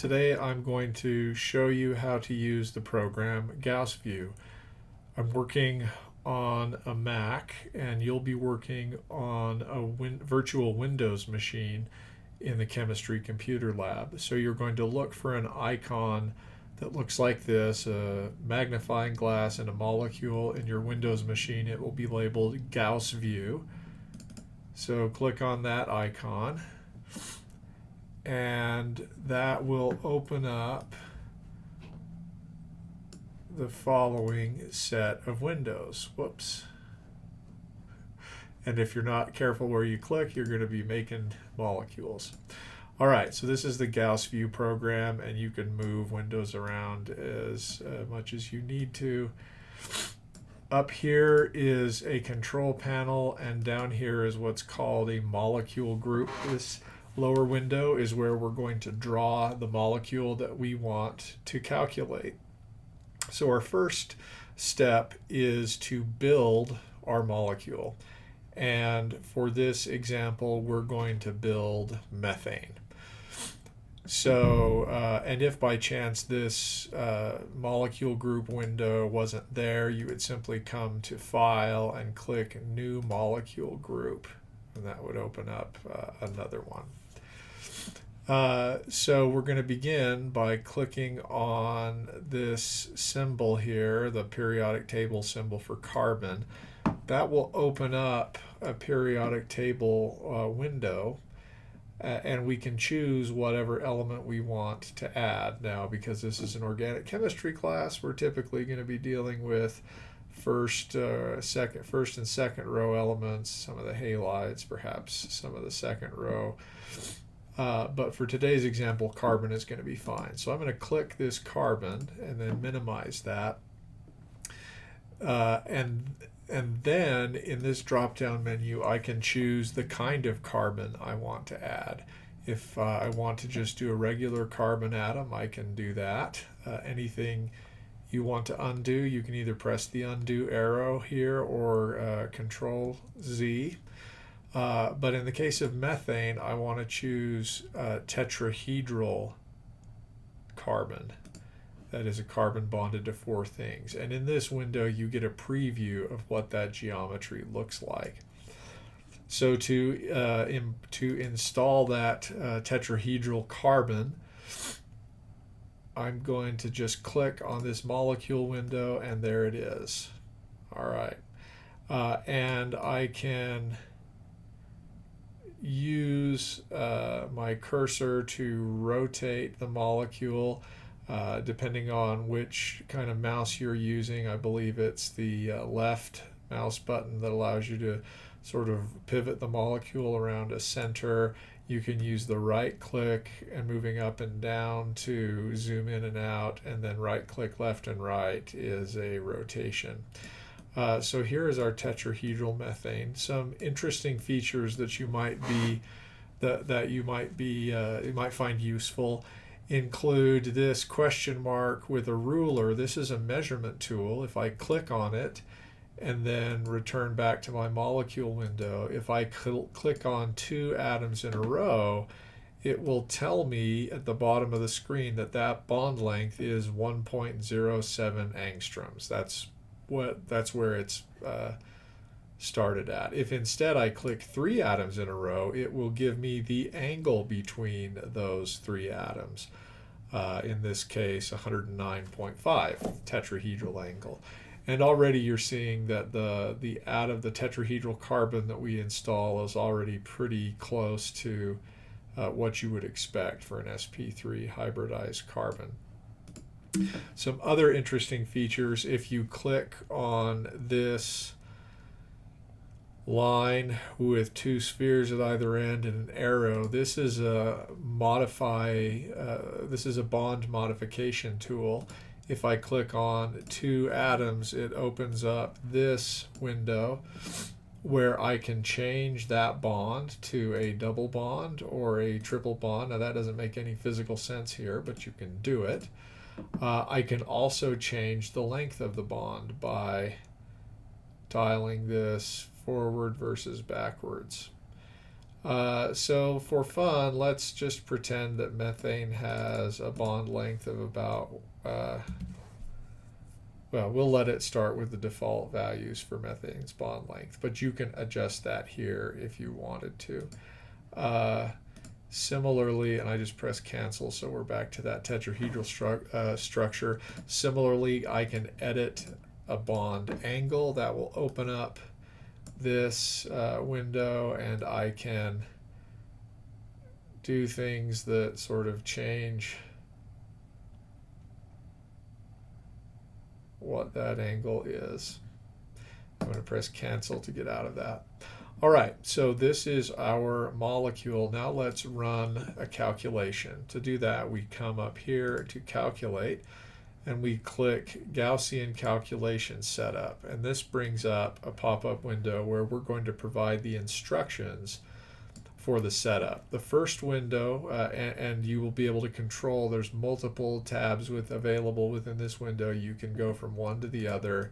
Today I'm going to show you how to use the program GaussView. I'm working on a Mac and you'll be working on a virtual Windows machine in the chemistry computer lab. So you're going to look for an icon that looks like this, a magnifying glass and a molecule in your Windows machine. It will be labeled GaussView. So click on that icon and that will open up the following set of windows. Whoops. And if you're not careful where you click, you're going to be making molecules. All right, so this is the GaussView program, and you can move windows around as much as you need to. Up here is a control panel, and down here is what's called a molecule group. This lower window is where we're going to draw the molecule that we want to calculate. So our first step is to build our molecule. And for this example, we're going to build methane. So, and if by chance this molecule group window wasn't there, you would simply come to File and click New Molecule Group, and that would open up another one. So we're going to begin by clicking on this symbol here, the periodic table symbol for carbon. That will open up a periodic table window, and we can choose whatever element we want to add. Now, because this is an organic chemistry class, we're typically going to be dealing with first and second row elements, some of the halides, perhaps some of the second row. But for today's example, carbon is going to be fine. So I'm going to click this carbon and then minimize that. And then in this drop-down menu, I can choose the kind of carbon I want to add. If I want to just do a regular carbon atom, I can do that. Anything you want to undo, you can either press the undo arrow here or Control Z. But in the case of methane, I want to choose tetrahedral carbon. That is a carbon bonded to four things. And in this window, you get a preview of what that geometry looks like. So to install that tetrahedral carbon, I'm going to just click on this molecule window, and there it is. All right. And I can use my cursor to rotate the molecule. Depending on which kind of mouse you're using, I believe it's the left mouse button that allows you to sort of pivot the molecule around a center. You can use the right click and moving up and down to zoom in and out, and then right click left and right is a rotation. So here is our tetrahedral methane. Some interesting features that you might find useful include this question mark with a ruler. This is a measurement tool. If I click on it and then return back to my molecule window, if I click on two atoms in a row, it will tell me at the bottom of the screen that that bond length is 1.07 angstroms. That's where it's started at. If instead I click three atoms in a row, it will give me the angle between those three atoms. In this case, 109.5 tetrahedral angle. And already you're seeing that the tetrahedral carbon that we install is already pretty close to what you would expect for an sp3 hybridized carbon. Some other interesting features, if you click on this line with two spheres at either end and an arrow, this is a bond modification tool. If I click on two atoms, it opens up this window where I can change that bond to a double bond or a triple bond. Now that doesn't make any physical sense here, but you can do it. I can also change the length of the bond by dialing this forward versus backwards. So for fun, let's just pretend that methane has a bond length of about, well, we'll let it start with the default values for methane's bond length, but you can adjust that here if you wanted to. Similarly, and I just press cancel, so we're back to that tetrahedral structure. Similarly, I can edit a bond angle. That will open up this window, and I can do things that sort of change what that angle is. I'm going to press cancel to get out of that. All right, so this is our molecule. Now let's run a calculation. To do that, we come up here to calculate, and we click Gaussian calculation setup. And this brings up a pop-up window where we're going to provide the instructions for the setup. The first window, and you will be able to control, there's multiple tabs available within this window. You can go from one to the other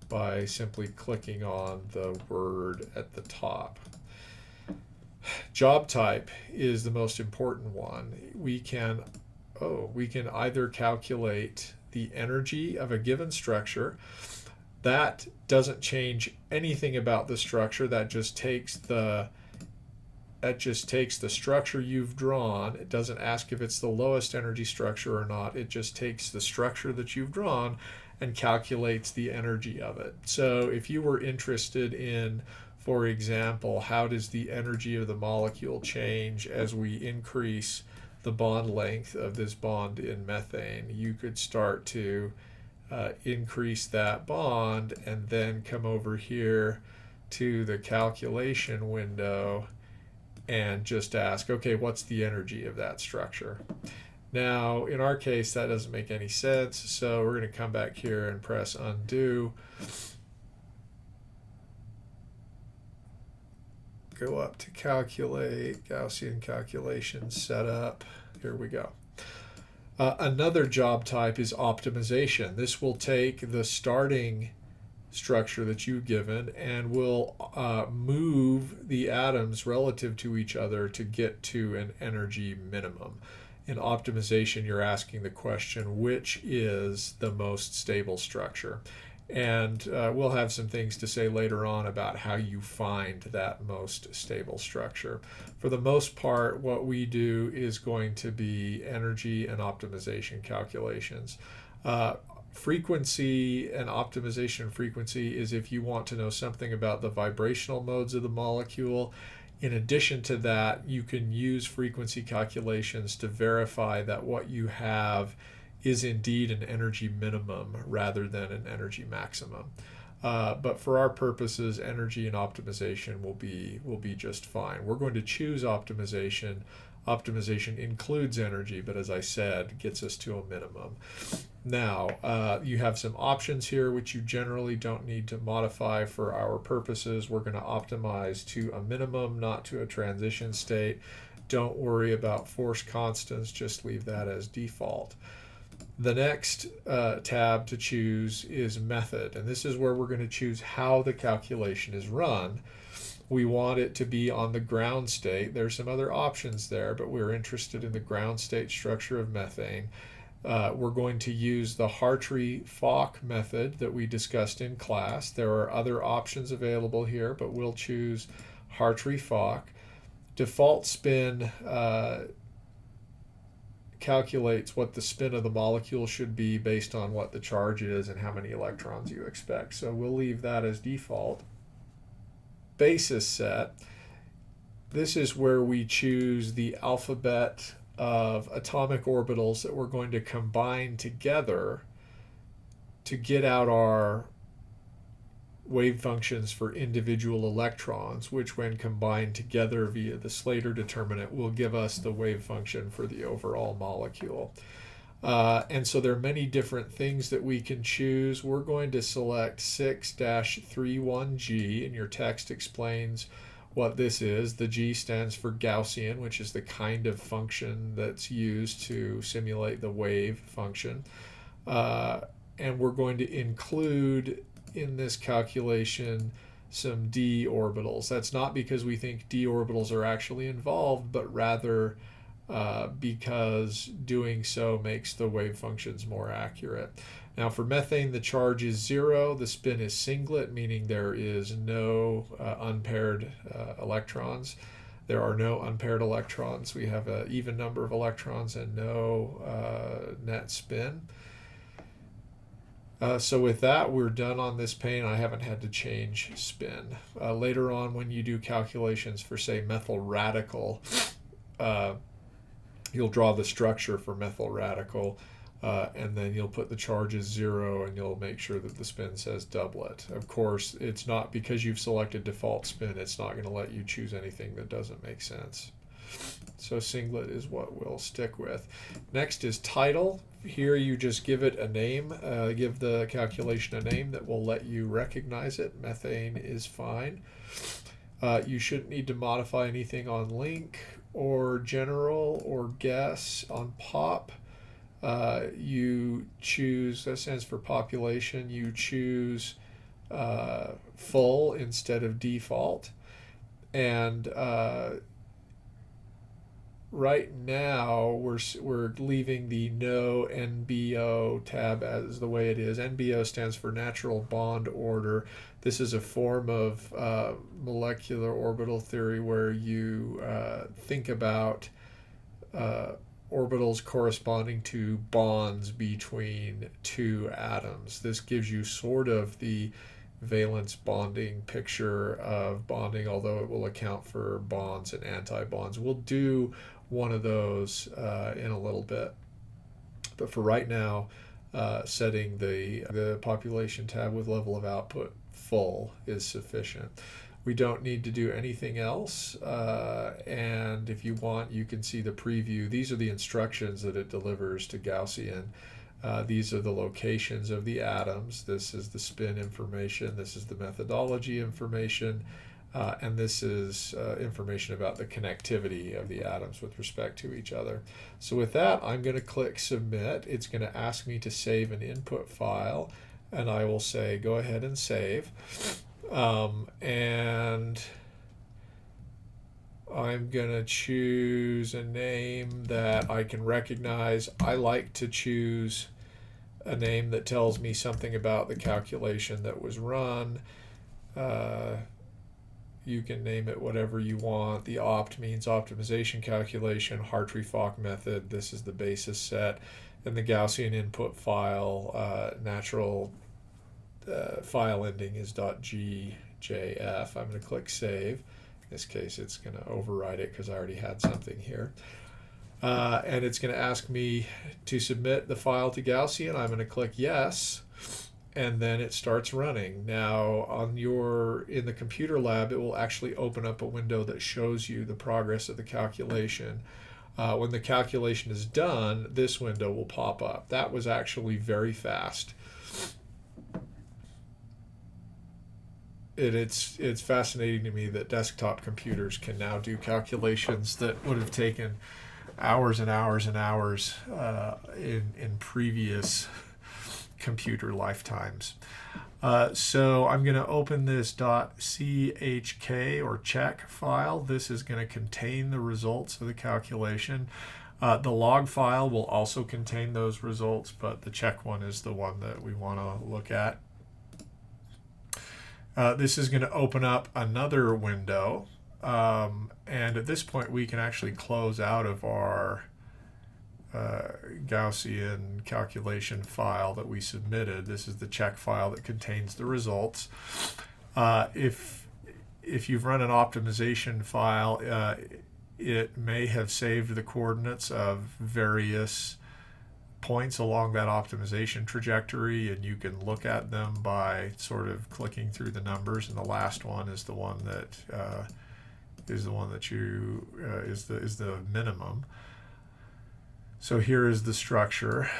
by simply clicking on the word at the top. Job type is the most important one. We can either calculate the energy of a given structure. That doesn't change anything about the structure. That just takes the structure you've drawn. It doesn't ask if it's the lowest energy structure or not. It just takes the structure that you've drawn and calculates the energy of it. So if you were interested in, for example, how does the energy of the molecule change as we increase the bond length of this bond in methane, you could start to increase that bond and then come over here to the calculation window and just ask, okay, what's the energy of that structure? Now, in our case, that doesn't make any sense, so we're going to come back here and press undo. Go up to calculate, Gaussian calculation setup. Here we go. Another job type is optimization. This will take the starting structure that you've given and will move the atoms relative to each other to get to an energy minimum. In optimization, you're asking the question, which is the most stable structure? And we'll have some things to say later on about how you find that most stable structure. For the most part, what we do is going to be energy and optimization calculations. Frequency and optimization frequency is if you want to know something about the vibrational modes of the molecule. In addition to that, you can use frequency calculations to verify that what you have is indeed an energy minimum rather than an energy maximum. But for our purposes, energy and optimization will be just fine. We're going to choose optimization. Optimization includes energy, but as I said, gets us to a minimum. Now, you have some options here which you generally don't need to modify for our purposes. We're going to optimize to a minimum, not to a transition state. Don't worry about force constants, just leave that as default. The next tab to choose is method, and this is where we're going to choose how the calculation is run. We want it to be on the ground state. There's some other options there, but we're interested in the ground state structure of methane. We're going to use the Hartree-Fock method that we discussed in class. There are other options available here, but we'll choose Hartree-Fock. Default spin calculates what the spin of the molecule should be based on what the charge is and how many electrons you expect. So we'll leave that as default. Basis set. This is where we choose the alphabet of atomic orbitals that we're going to combine together to get out our wave functions for individual electrons, which when combined together via the Slater determinant will give us the wave function for the overall molecule. And so there are many different things that we can choose. We're going to select 6-31G, and your text explains what this is. The G stands for Gaussian, which is the kind of function that's used to simulate the wave function. And we're going to include in this calculation some d orbitals. That's not because we think d orbitals are actually involved, but rather because doing so makes the wave functions more accurate. Now for methane, the charge is 0. The spin is singlet, meaning there is no unpaired electrons. There are no unpaired electrons. We have an even number of electrons and no net spin. So with that, we're done on this pane. I haven't had to change spin. Later on, when you do calculations for, say, methyl radical, you'll draw the structure for methyl radical, and then you'll put the charge as 0, and you'll make sure that the spin says doublet. Of course, it's not because you've selected default spin, it's not going to let you choose anything that doesn't make sense. So singlet is what we'll stick with. Next is title. Here you just give it a name, give the calculation a name that will let you recognize it. Methane is fine. You shouldn't need to modify anything on link or general or guess on pop. You choose, that stands for population, you choose full instead of default. And right now we're leaving the no NBO tab as the way it is. NBO stands for natural bond order. This is a form of molecular orbital theory where you think about orbitals corresponding to bonds between two atoms. This gives you sort of the valence bonding picture of bonding, although it will account for bonds and anti-bonds. We'll do one of those in a little bit. But for right now, setting the population tab with level of output full is sufficient. We don't need to do anything else, and if you want, you can see the preview. These are the instructions that it delivers to Gaussian. These are the locations of the atoms. This is the spin information. This is the methodology information. And this is information about the connectivity of the atoms with respect to each other. So with that, I'm going to click Submit. It's going to ask me to save an input file, and I will say, go ahead and save. And I'm going to choose a name that I can recognize. I like to choose a name that tells me something about the calculation that was run. You can name it whatever you want. The opt means optimization calculation, Hartree-Fock method. This is the basis set. And the Gaussian input file, natural file ending is .gjf. I'm going to click Save. In this case, it's going to override it because I already had something here. And it's going to ask me to submit the file to Gaussian. I'm going to click Yes. And then it starts running. Now in the computer lab, it will actually open up a window that shows you the progress of the calculation. When the calculation is done, this window will pop up. That was actually very fast. It's fascinating to me that desktop computers can now do calculations that would have taken hours and hours and hours in previous computer lifetimes. So I'm going to open this .chk or check file. This is going to contain the results of the calculation. The log file will also contain those results, but the check one is the one that we want to look at. This is going to open up another window, and at this point we can actually close out of our Gaussian calculation file that we submitted. This is the check file that contains the results. If you've run an optimization file, it may have saved the coordinates of various points along that optimization trajectory, and you can look at them by sort of clicking through the numbers, and the last one is the one that is the minimum. So here is the structure.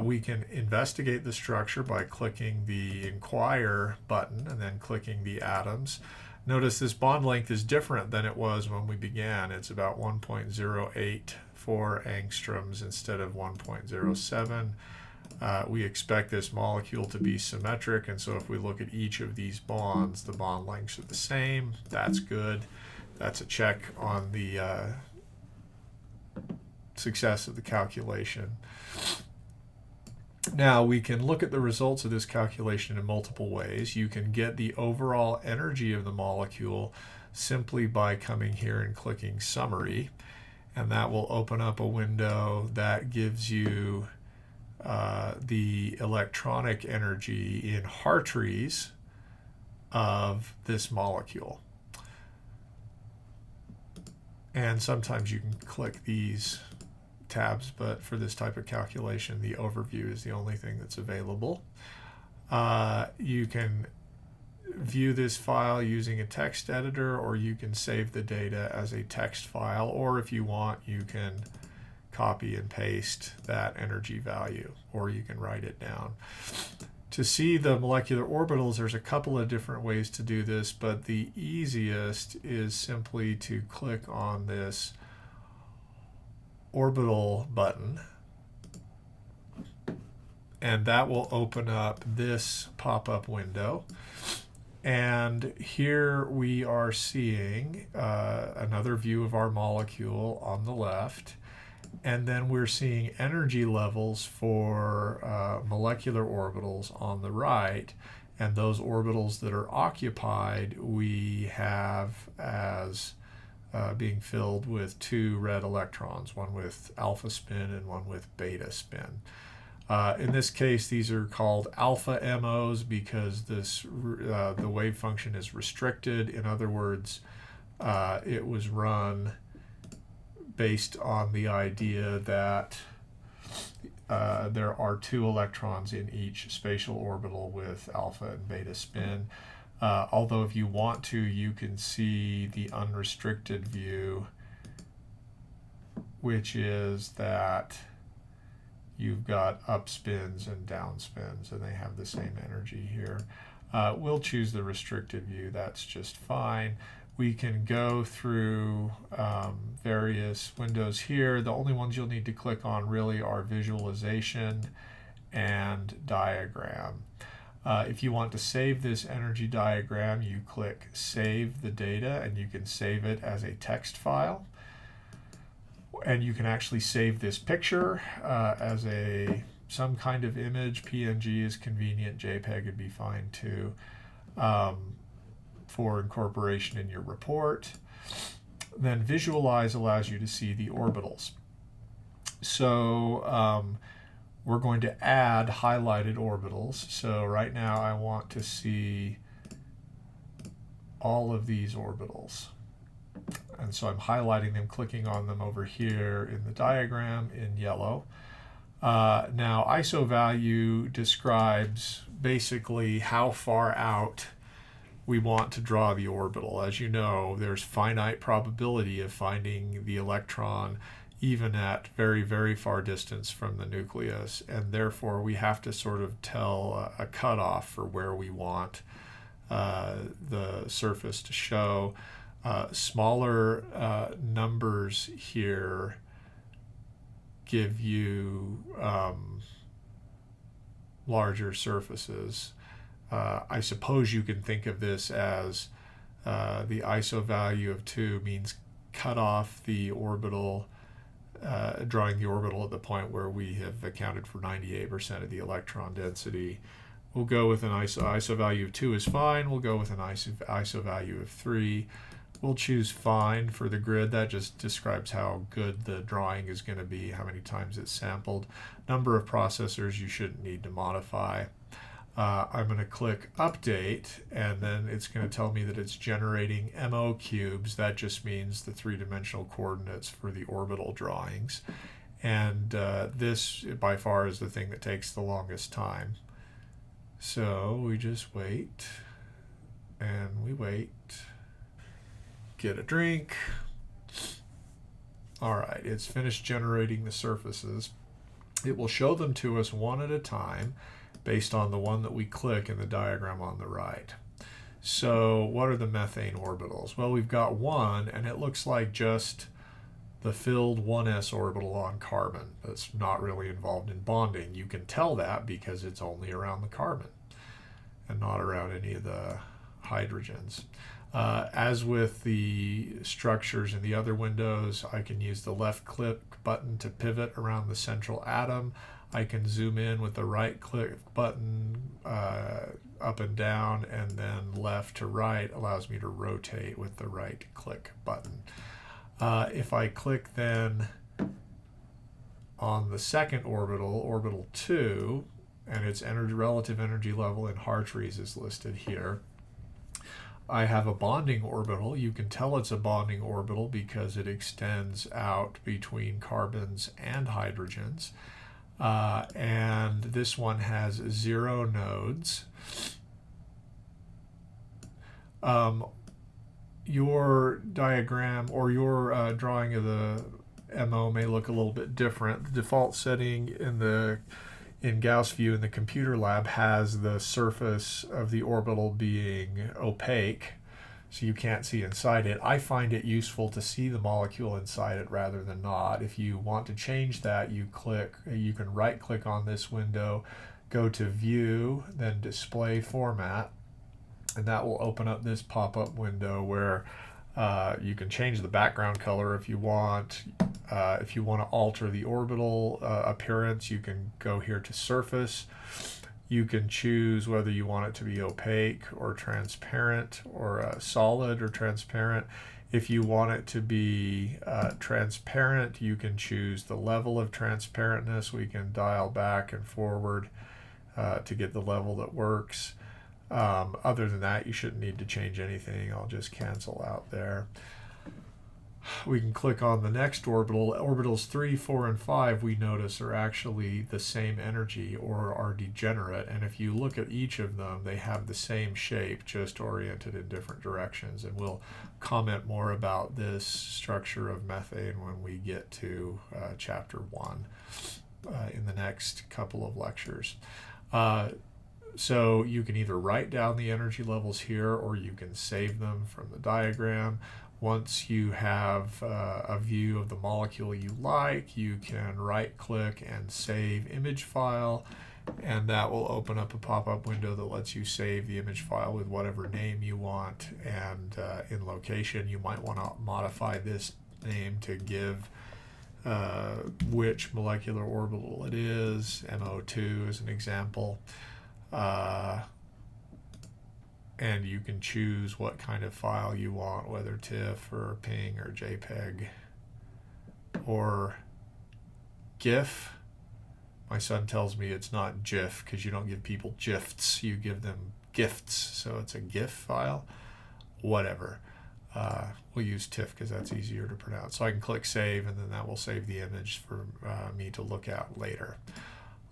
We can investigate the structure by clicking the Inquire button and then clicking the atoms. Notice this bond length is different than it was when we began. It's about 1.084 angstroms instead of 1.07. we expect this molecule to be symmetric, and so if we look at each of these bonds, the bond lengths are the same. That's good. That's a check on the success of the calculation. Now we can look at the results of this calculation in multiple ways. You can get the overall energy of the molecule simply by coming here and clicking Summary, and that will open up a window that gives you the electronic energy in Hartrees of this molecule. And sometimes you can click these tabs, but for this type of calculation, the overview is the only thing that's available. You can view this file using a text editor, or you can save the data as a text file, or if you want, you can copy and paste that energy value, or you can write it down. To see the molecular orbitals, there's a couple of different ways to do this, but the easiest is simply to click on this orbital button, and that will open up this pop-up window. And here we are seeing another view of our molecule on the left, and then we're seeing energy levels for molecular orbitals on the right, and those orbitals that are occupied we have as being filled with 2 red electrons, one with alpha spin and one with beta spin. In this case, these are called alpha MOs because the wave function is restricted. In other words, it was run based on the idea that there are 2 electrons in each spatial orbital with alpha and beta spin. Although if you want to, you can see the unrestricted view, which is that you've got up spins and down spins, and they have the same energy here. We'll choose the restricted view. That's just fine. We can go through various windows here. The only ones you'll need to click on really are visualization and diagram. If you want to save this energy diagram, you click Save the Data, and you can save it as a text file. And you can actually save this picture as some kind of image. PNG is convenient. JPEG would be fine too, for incorporation in your report. Then Visualize allows you to see the orbitals. So we're going to add highlighted orbitals. So right now I want to see all of these orbitals. And so I'm highlighting them, clicking on them over here in the diagram in yellow. Now ISO value describes basically how far out we want to draw the orbital. As you know, there's finite probability of finding the electron even at very, very far distance from the nucleus, and therefore we have to sort of tell a cutoff for where we want the surface to show. Smaller numbers here give you larger surfaces. I suppose you can think of this as the ISO value of 2 means cut off the orbital, drawing the orbital at the point where we have accounted for 98% of the electron density. We'll go with an ISO value of 2 is fine. We'll go with an ISO value of 3. We'll choose fine for the grid. That just describes how good the drawing is going to be, how many times it's sampled. Number of processors you shouldn't need to modify. I'm going to click Update, and then it's going to tell me that it's generating MO cubes. That just means the 3-dimensional coordinates for the orbital drawings. And this, by far, is the thing that takes the longest time. So we just wait, and we wait. Get a drink. All right, it's finished generating the surfaces. It will show them to us one at a time based on the one that we click in the diagram on the right. So what are the methane orbitals? Well, we've got one, and it looks like just the filled 1s orbital on carbon. That's not really involved in bonding. You can tell that because it's only around the carbon and not around any of the hydrogens. As with the structures in the other windows, I can use the left click button to pivot around the central atom. I can zoom in with the right click button up and down, and then left to right allows me to rotate with the right click button. If I click then on the second orbital, orbital 2, and its relative energy level in Hartrees is listed here, I have a bonding orbital. You can tell it's a bonding orbital because it extends out between carbons and hydrogens. And this one has 0 nodes. Your diagram or your drawing of the MO may look a little bit different. The default setting in GaussView in the computer lab has the surface of the orbital being opaque, so you can't see inside it. I find it useful to see the molecule inside it rather than not. If you want to change that, you can right click on this window, go to View, then Display Format, and that will open up this pop-up window where you can change the background color if you want. If you want to alter the orbital appearance, you can go here to Surface. You can choose whether you want it to be opaque or transparent, or solid or transparent. If you want it to be transparent, you can choose the level of transparentness. We can dial back and forward to get the level that works. Other than that, you shouldn't need to change anything. I'll just cancel out there. We can click on the next orbital. Orbitals 3, 4, and 5 we notice are actually the same energy or are degenerate, and if you look at each of them, they have the same shape, just oriented in different directions. And we'll comment more about this structure of methane when we get to chapter 1 in the next couple of lectures. So you can either write down the energy levels here, or you can save them from the diagram. Once you have a view of the molecule you like, you can right click and save image file, and that will open up a pop-up window that lets you save the image file with whatever name you want. And in location, you might want to modify this name to give which molecular orbital it is. MO2 is an example. And you can choose what kind of file you want, whether TIFF or PNG or JPEG or GIF. My son tells me it's not GIF because you don't give people GIFs, you give them gifts, so it's a GIF file. Whatever. We'll use TIFF because that's easier to pronounce. So I can click Save, and then that will save the image for me to look at later.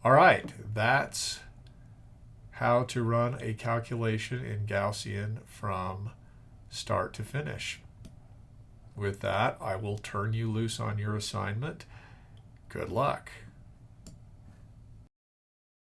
All right, that's how to run a calculation in Gaussian from start to finish. With that, I will turn you loose on your assignment. Good luck.